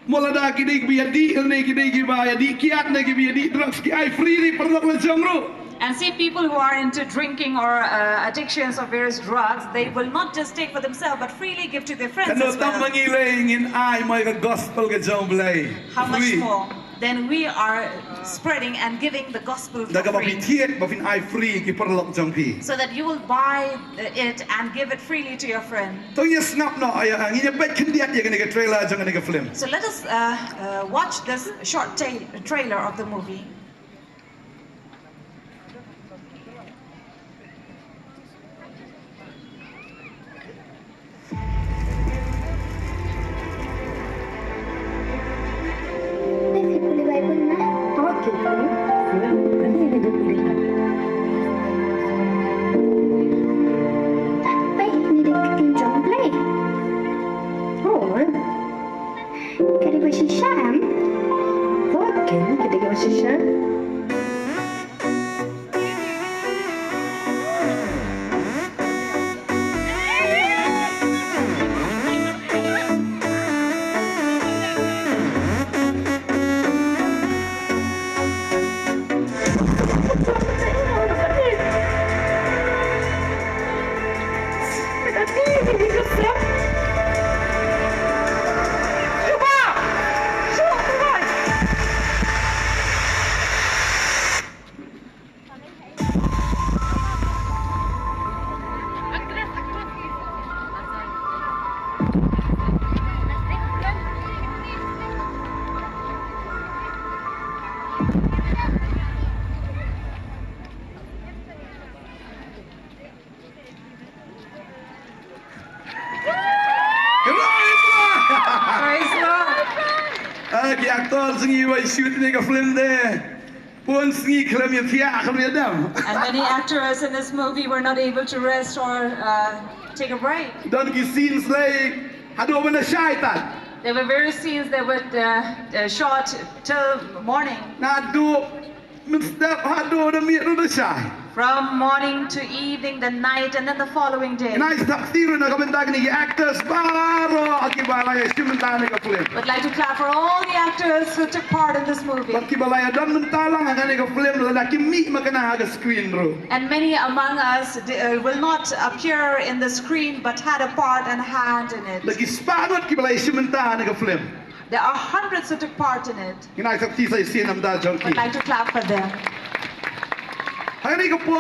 Mulada kini biadi ini kini gibaya di kiat negi biadi drugs ki ai free di perlok le Jong ro. And see, people who are into drinking or addictions of various drugs, they will not just take for themselves, but freely give to their friends Kano as tam well. mangilay ingin ai mai ka gospel ke Jong belai. How much more? Then we are spreading and giving the gospel for Daga free. babi tiet bafin ai free ki perlok Jong pi. So that you will buy it and give it freely to your friend. Tong ya snap no ay ingin bet kendiat ya kene ke trailer Jong kene ke film. So let us watch this short trailer of the movie. Praise Lord. Ki aktor sengi wa shoot ni ka film de. Pun sengi kelam ya tia akan ya dam. And many actors in this movie were not able to rest or take a break. Dan ki scenes lay hado benda syaitan. There were various scenes that were shot till morning. Na do mestap hado da mi do syai. From morning to evening, the night, and then the following day. Nice takdiru na kabenta ni actors baro akibalaya simenta ni ka film. Would like to clap for all the actors who took part in this movie. Akibalaya dan mentalang akan ni ka film lalaki mi makana ha screen ro. And many among us will not appear in the screen, but had a part and hand in it. Lagi spagot kibalaya simenta ni ka film. There are hundreds who took part in it. Kinai sakti sa scene am da Jong ki. Would like to clap for them. Hari ka po